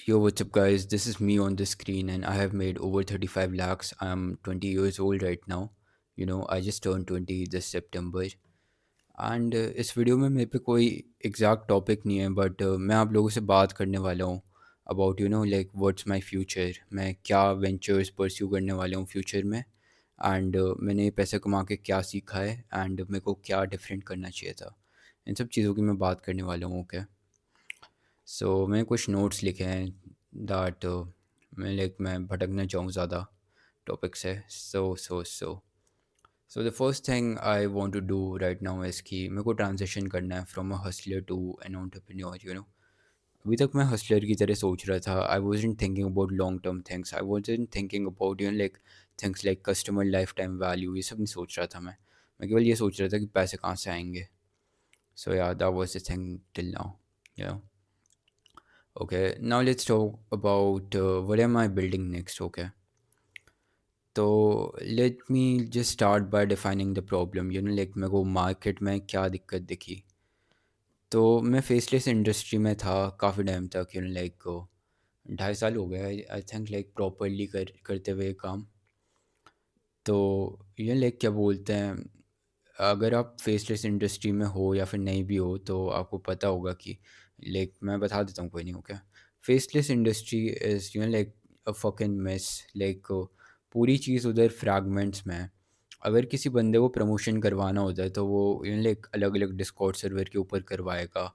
Yo, what's up, guys? This is me on the screen, and I have made over 35 lakhs. I'm 20 years old right now. I just turned 20 this September. And इस video में मेरे पे कोई exact topic नहीं है, but मैं आप लोगों से बात करने वाला हूँ about like what's my future. मैं क्या वेंचर्स परस्यू करने वाला हूँ फ्यूचर में, एंड मैंने पैसे कमा के क्या सीखा है, एंड मेरे को क्या डिफरेंट करना चाहिए था। इन सब चीज़ों की मैं बात करने वाला हूँ। ओके, सो मैंने कुछ नोट्स लिखे हैं दैट मैं भटकना चाहूँ ज़्यादा टॉपिक से। So the first thing I want to do right now is कि मेरे को ट्रांजिशन करना है from a hustler to an entrepreneur. अभी तक मैं हसलर की तरह सोच रहा था। I wasn't thinking about long term things. I wasn't thinking about like things like customer lifetime value. ये सब नहीं सोच रहा था मैं केवल ये सोच रहा था कि पैसे कहाँ से आएंगे। सो या that was the thing till now. या Okay, now let's talk about what am I building next. Okay, तो let me just start by defining the problem. Like मेरे को मार्केट में क्या दिक्कत दिखी। तो मैं फेसलेस इंडस्ट्री में था काफ़ी टाइम तक। 2.5 साल हो गया आई थिंक, लाइक प्रॉपरली करते हुए काम। तो ये लाइक क्या बोलते हैं, अगर आप फेसलेस इंडस्ट्री में हो या फिर नहीं भी हो तो आपको पता होगा कि लाइक मैं बता देता हूँ, कोई नहीं। Okay, faceless industry is like a fucking mess. Like पूरी चीज़ उधर फ्रैगमेंट्स में है। अगर किसी बंदे को प्रमोशन करवाना होता है तो वो लाइक अलग अलग डिस्कॉर्ड सर्वर के ऊपर करवाएगा।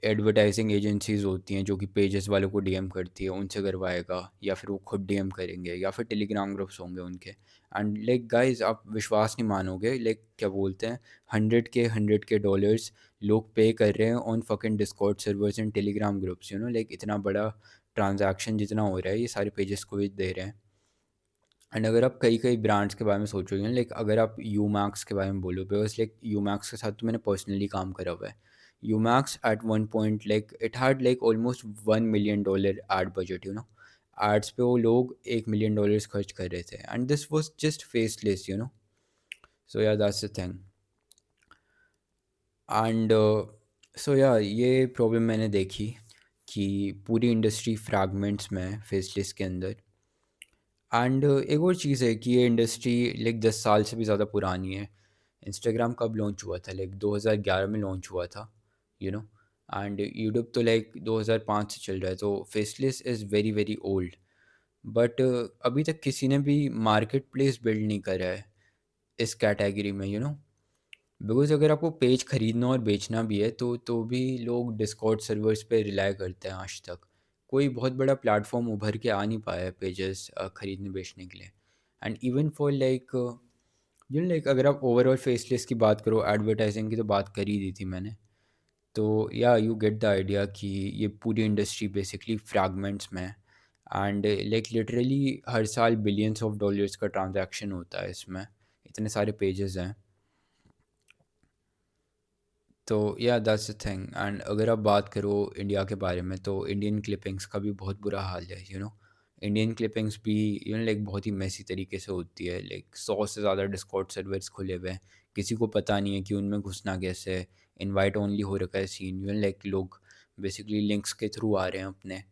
एडवर्टाइजिंग एजेंसीज़ होती हैं जो कि पेजेस वालों को डीएम करती है, उनसे करवाएगा, या फिर वो खुद डीएम करेंगे, या फिर टेलीग्राम ग्रुप्स होंगे उनके। एंड लाइक गाइस, आप विश्वास नहीं मानोगे, लाइक क्या बोलते हैं, 100 के डॉलर्स लोग पे कर रहे हैं on fucking Discord servers and Telegram groups. Like इतना बड़ा ट्रांजैक्शन जितना हो रहा है, ये सारे पेजेस को भी दे रहे हैं। एंड अगर आप कई कई ब्रांड्स के बारे में सोचोगे, लाइक अगर आप यू मैक्स के बारे में बोलो, बिकॉज लाइक यू मैक्स के साथ तो मैंने पर्सनली काम करा हुआ है। You max at one point like it had like almost $1 million ad budget. Ads पे वो लोग $1 million खर्च कर रहे थे, and this was just faceless. So yeah that's the thing. And so yeah ये प्रॉब्लम मैंने देखी कि पूरी इंडस्ट्री फ्रैगमेंट्स में है फेसलेस के अंदर। एंड एक और चीज़ है कि ये इंडस्ट्री लाइक 10 साल से भी ज़्यादा पुरानी है। इंस्टाग्राम कब लॉन्च हुआ था? लाइक 2011 में लॉन्च हुआ था। यू नो एंड यूट्यूब तो लाइक 2005 से चल रहा है। तो faceless is very very old. But अभी तक किसी ने भी मार्केट प्लेस बिल्ड नहीं करा है इस कैटेगरी में। बिकॉज़ अगर आपको पेज खरीदना और बेचना भी है तो भी लोग डिस्कॉर्ड सर्वर्स पे रिलाय करते हैं आज तक। कोई बहुत बड़ा प्लेटफॉर्म उभर के आ नहीं पाया है पेजेस खरीदने बेचने के लिए। And even for like like अगर आप ओवरऑल फेसलेस की बात करो, एडवर्टाइजिंग की तो बात कर ही दी थी मैंने। तो या यू गेट द आइडिया कि ये पूरी इंडस्ट्री बेसिकली फ्रैगमेंट्स में है। एंड लाइक लिटरली हर साल बिलियंस ऑफ डॉलर्स का ट्रांजैक्शन होता है इसमें, इतने सारे पेजेस हैं। तो या दैट्स द थिंग। एंड अगर आप बात करो इंडिया के बारे में, तो इंडियन क्लिपिंग्स का भी बहुत बुरा हाल है। इंडियन क्लिपिंग्स भी लाइक बहुत ही मैसी तरीके से होती है। लाइक 100 से ज़्यादा डिस्कॉर्ड सर्वर्स खुले हुए हैं, किसी को पता नहीं है कि उनमें घुसना कैसे है। इनवाइट ओनली हो रखा है सीन। लाइक लोग बेसिकली लिंक्स के थ्रू आ रहे हैं अपने,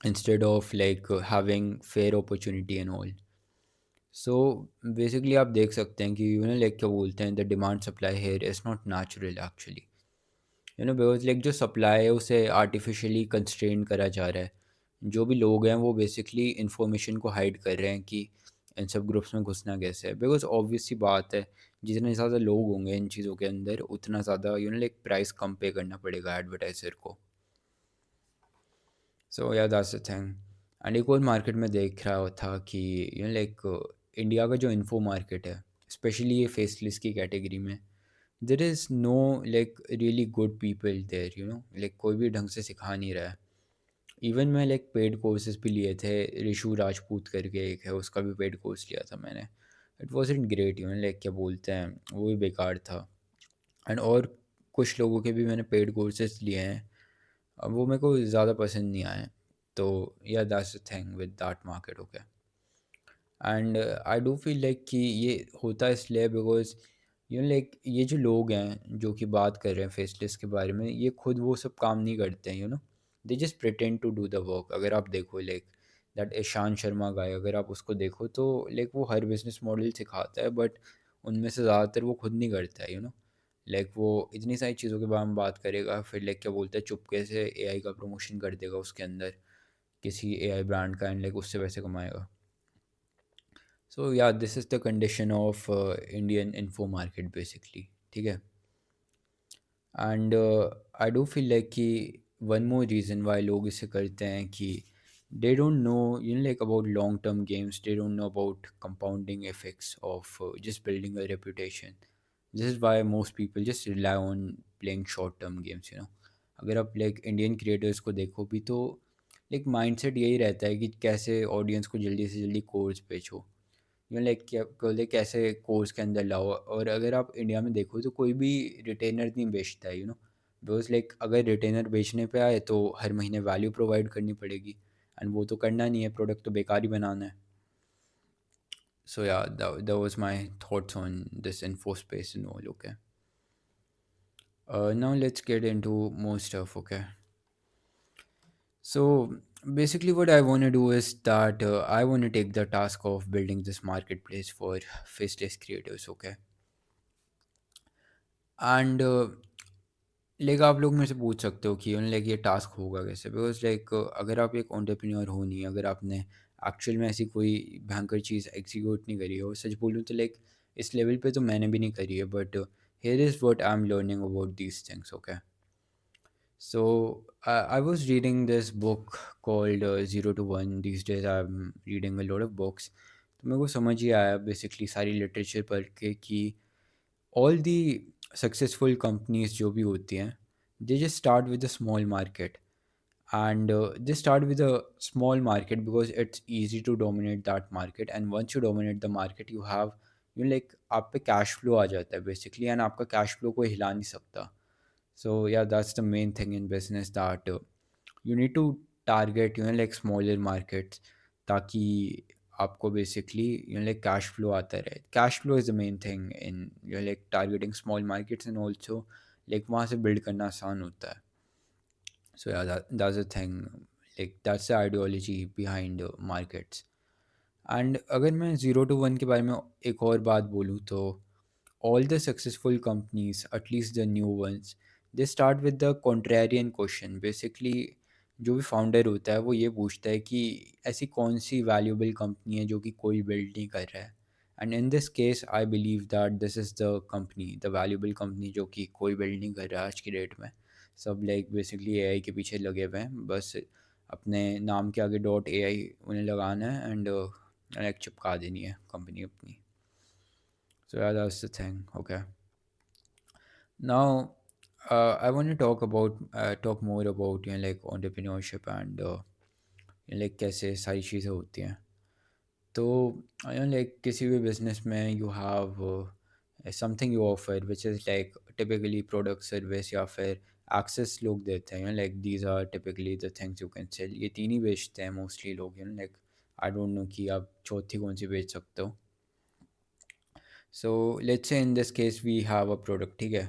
instead of like having fair opportunity and all. So basically आप देख सकते हैं कि लाइक क्या बोलते हैं, the demand supply here is not natural actually. Because like जो सप्लाई है उसे आर्टिफिशियली कंस्ट्रेन करा जा रहा है। जो भी लोग हैं वो बेसिकली इंफॉर्मेशन को हाइड कर रहे हैं कि इन सब ग्रुप्स में घुसना कैसे है। बिकॉज ऑब्वियस सी बात है, जितने ज़्यादा लोग होंगे इन चीज़ों के अंदर, उतना ज़्यादा लाइक प्राइस कम पे करना पड़ेगा एडवर्टाइज़र को। सो yeah that's the thing. And एक और मार्केट में देख रहा था कि लाइक इंडिया का जो इन्फो मार्केट है, स्पेशली ये फेसलेस की कैटेगरी में, there is no like really good people there. Like कोई भी ढंग से सिखा नहीं रहा है। इवन मैं लाइक पेड कोर्सेज भी लिए थे। ऋषु राजपूत करके एक है, उसका भी पेड कोर्स लिया था मैंने। It was in great. Like क्या बोलते हैं, वो भी बेकार था। एंड और कुछ लोगों के भी मैंने पेड कोर्सेज लिए हैं, अब वो मेरे को ज़्यादा पसंद नहीं आए। तो या that's the thing with that market. Okay, and I do feel like कि ये होता इसलिए बिकॉज लाइक ये जो लोग हैं जो कि बात कर रहे हैं फेसलेस के बारे में, ये खुद वो सब काम नहीं करते हैं। They just pretend to do the work. अगर आप देखो like that Ishan Sharma guy, अगर आप उसको देखो तो लाइक वो हर बिजनेस मॉडल सिखाता है, बट उनमें से ज़्यादातर वो खुद नहीं करता है, लाइक वो इतनी सारी चीज़ों के बारे में बात करेगा, फिर लाइक क्या बोलते हैं चुपके से एआई का प्रमोशन कर देगा उसके अंदर, किसी एआई ब्रांड का, एंड लाइक उससे पैसे कमाएगा। सो या this is the condition of Indian info market basically, ठीक है। And I do feel like कि वन मोर रीज़न वाई लोग इसे करते हैं कि they don't know like about long term games, they don't know about compounding effects of just building a reputation. This is why most people just rely on playing short term games. अगर आप like Indian creators को देखो भी तो like mindset यही रहता है कि कैसे ऑडियंस को जल्दी से जल्दी कोर्स बेचो, लाइक क्या बोलते कैसे कोर्स के अंदर लाओ। और अगर आप इंडिया में देखो तो कोई भी रिटेनर नहीं बेचता है, बिकॉज लाइक अगर रिटेनर बेचने पे आए तो हर महीने वैल्यू प्रोवाइड करनी पड़ेगी, एंड वो तो करना नहीं है, प्रोडक्ट तो बेकार ही बनाना है। सो या that was my thoughts on this info space and all. Okay, now let's get into more stuff. Okay, so basically what I want to do is that I want to take the task of building this marketplace for faceless creators. Okay, and like आप लोग मेरे से पूछ सकते हो कि like ये task होगा कैसे, बिकॉज लाइक अगर आप एक एंटरप्रेन्योर हो नहीं, अगर आपने एक्चुअल में ऐसी कोई भयंकर चीज़ एग्जीक्यूट नहीं करी है, और सच बोलूँ तो लाइक इस लेवल पे तो मैंने भी नहीं करी है, but here is what I am learning about these things. Okay, so I was reading this book called zero to one. These days I am reading a lot of books, तो मेरे को समझ ही आया बेसिकली सारी literature पढ़ के कि all the successful companies जो भी होती हैं, they just start with a small market, and they start with a small market because it's easy to dominate that market, and once you dominate the market you have like आप पे cash flow आ जाता है basically, and आपका cash flow कोई हिला नहीं सकता। So yeah that's the main thing in business that you need to target like smaller markets, ताकि आपको बेसिकली लाइक कैश फ्लो आता रहे। Cash flow is the main thing in like targeting small markets, and also like वहाँ से build करना आसान होता है। So yeah, that's the thing. Like that's the ideology behind markets. And अगर मैं ज़ीरो टू वन के बारे में एक और बात बोलूँ तो all the successful companies, at least the new ones, they start with the contrarian question. Basically जो भी फाउंडर होता है वो ये पूछता है कि ऐसी कौन सी वैल्यूबल कंपनी है जो कि कोई बिल्ड नहीं कर रहा है, and in this case I believe that this is the company, the valuable company जो कि कोई बिल्ड नहीं कर रहा है आज की डेट में। सब लाइक बेसिकली एआई के पीछे लगे हुए हैं, बस अपने नाम के आगे डॉट एआई उन्हें लगाना है, एंड लाइक चिपका देनी है कंपनी अपनी। सो yeah, that's the thing. Okay. Now, I want to talk more about like entrepreneurship and like कैसे सारी चीज़ें होती हैं। तो लाइक किसी भी बिजनेस में you have something you offer which is like typically product service या फिर एक्सेस लोग देते हैं, like these are typically the things you can sell. ये तीन ही बेचते हैं मोस्टली लोग, लाइक आई डोंट नो कि आप चौथी कौन सी बेच सकते हो। So let's say in this case we have a product, ठीक है।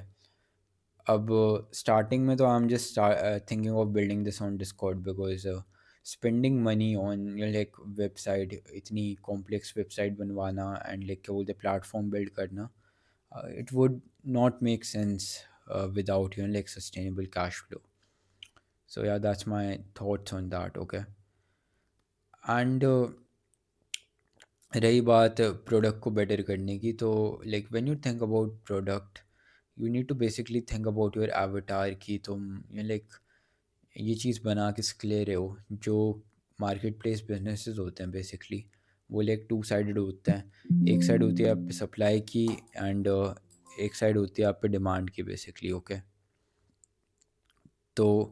अब स्टार्टिंग में तो I am just thinking of building this on discord, because spending money on like website, इतनी कॉम्प्लेक्स वेबसाइट बनवाना एंड लाइक क्या बोलते प्लेटफॉर्म बिल्ड करना, it would not make sense without like sustainable cash flow. So yeah, that's my thoughts on that. Okay, and रही बात product को better करने की, तो like when you think about product you need to basically think about your avatar कि तुम like ये चीज़ बना किस ले रहे हो। जो मार्केट प्लेस बिजनेसेस होते हैं बेसिकली वो लाइक टू साइडेड होते हैं, एक साइड होती है आप पे सप्लाई की, एंड एक साइड होती है आप पे डिमांड की बेसिकली। ओके, तो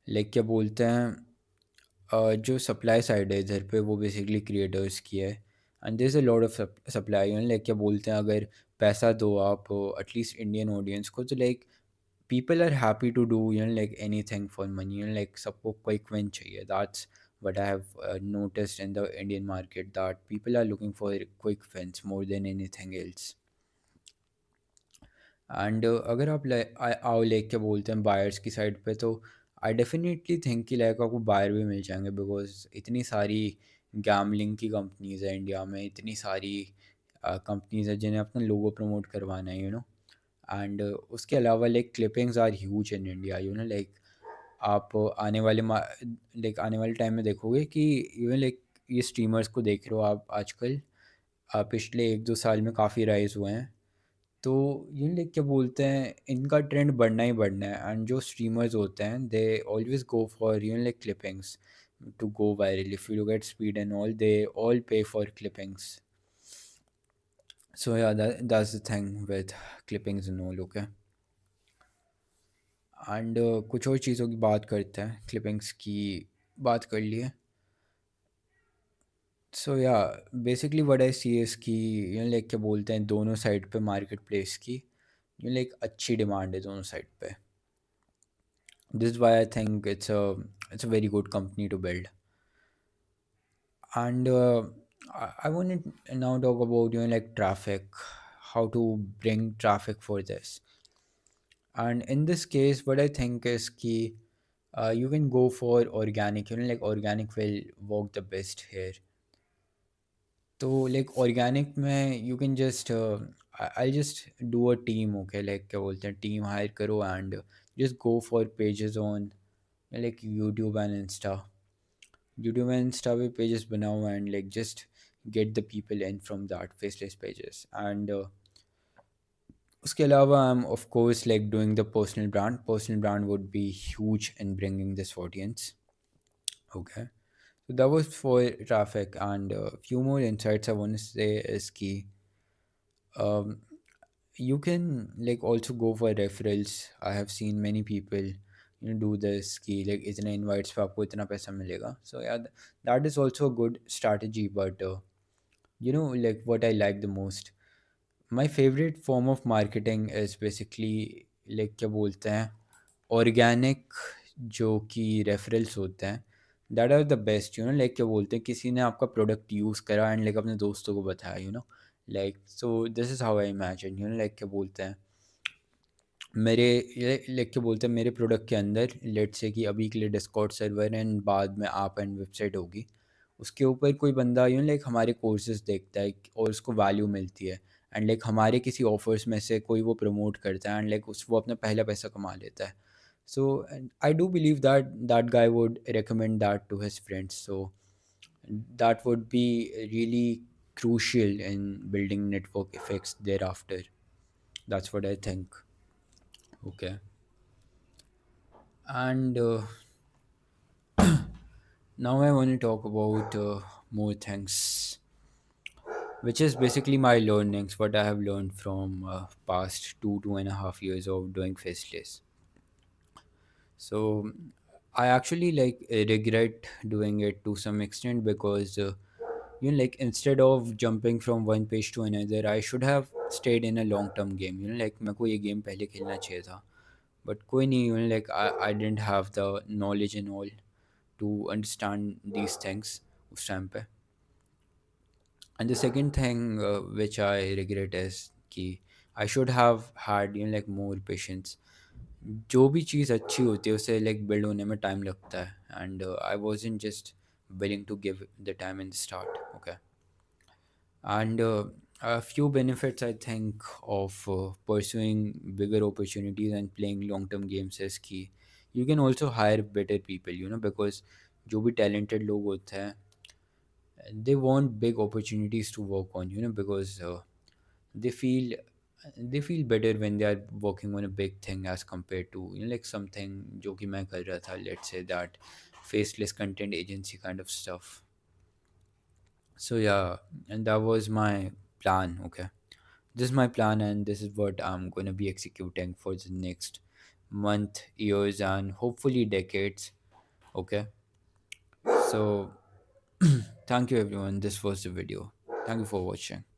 लाइक क्या बोलते हैं जो सप्लाई साइड है इधर पे वो बेसिकली क्रिएटर्स की है, and there is a lot of supply. Like क्या बोलते हैं अगर पैसा दो आप एटलीस्ट इंडियन ऑडियंस को, तो like people are happy to do like anything for money, like सबको quick win चाहिए। That's what I have noticed in the Indian market, that people are looking for quick wins more than anything else। And अगर आप आओ like क्या बोलते हैं buyers की side पे, तो आई डेफिनेटली थिंक कि लाइक आपको बायर भी मिल जाएंगे, बिकॉज इतनी सारी गैमलिंग की कंपनीज है इंडिया में, इतनी सारी कंपनीज है जिन्हें अपना लोगो प्रमोट करवाना है, एंड उसके अलावा like clippings are huge in India, like आप आने वाले टाइम में देखोगे कि लाइक ये स्ट्रीमर्स को देख रहे हो आप आजकल, पिछले 1-2 साल में काफ़ी राइज हुए हैं। तो ये लाइक क्या बोलते हैं, इनका ट्रेंड बढ़ना ही बढ़ना है, एंड जो स्ट्रीमर्स होते हैं they always go for like clippings to go viral. If you look at speed and all, they all pay for clippings. So yeah that's the thing with clippings and all, okay. And कुछ और चीज़ों की बात करते हैं, clippings की बात कर लिए। So yeah basically what I see is कि लाइक क्या बोलते हैं, दोनों साइड पे मार्केट प्लेस की लाइक अच्छी डिमांड है दोनों साइड पे। This is why I think it's a very good company to build. And I want to now talk about like traffic, how to bring traffic for this. And in this case, what I think is key. You can go for organic. Like organic will work the best here. So like organic में you can just I'll just do a team, okay, like क्या बोलते हैं, team hire करो and just go for pages on like YouTube and Insta. YouTube and Insta पे pages बनाओ and like just get the people in from that faceless pages. And उसके अलावा I'm of course like doing the personal brand. Personal brand would be huge in bringing this audience. Okay. So that was for traffic, and a few more insights I want to say is key. Um, you can like also go for referrals. I have seen many people do this कि like इतने invites पे आपको इतना पैसा मिलेगा. So yeah, that is also a good strategy. But like what I like the most, my favorite form of marketing is basically like क्या बोलते हैं, ऑर्गेनिक जो कि रेफरल्स होते हैं, that are the best. Like क्या बोलते हैं, किसी ने आपका प्रोडक्ट यूज़ करा एंड लाइक अपने दोस्तों को बताया, like so this is how I imagine, like क्या बोलते हैं, मेरे ये लाइक क्या बोलते हैं, मेरे प्रोडक्ट के अंदर लेट से कि अभी के लिए डिस्कॉर्ड सर्वर एंड बाद में ऐप एंड वेबसाइट होगी, उसके ऊपर कोई बंदा लाइक हमारे कोर्सेज देखता है और उसको वैल्यू मिलती है, एंड लाइक हमारे किसी ऑफर्स में से कोई वो प्रमोट करता है एंड लाइक उस वो अपना पहला पैसा कमा लेता है। So I do believe that that guy would recommend that to his friends, so that would be really crucial in building network effects thereafter. That's what I think. Okay. And now I want to talk about more things, which is basically my learnings, what I have learned from past 2.5 years of doing faceless. So I actually like regret doing it to some extent, because like instead of jumping from one page to another, I should have stayed in a long term game. Like मेरे को ये game पहले खेलना चाहिए था, but कोई नहीं, like I didn't have the knowledge and all to understand these things उस टाइम पे. And the second thing which I regret is कि I should have had like more patience. जो भी चीज़ अच्छी होती है उसे like build होने में time लगता है, and I wasn't just willing to give the time in the start. Okay. And a few benefits I think of pursuing bigger opportunities and playing long term games is कि you can also hire better people, because जो भी talented लोग होते हैं, they want big opportunities to work on, because they feel they feel better when they are working on a big thing as compared to like something जो कि मैं कर रहा था, let's say that faceless content agency kind of stuff. So yeah, and that was my plan. Okay, this is my plan, and this is what I'm going to be executing for the next month, years, and hopefully decades. Okay, so thank you everyone, this was the video. Thank you for watching.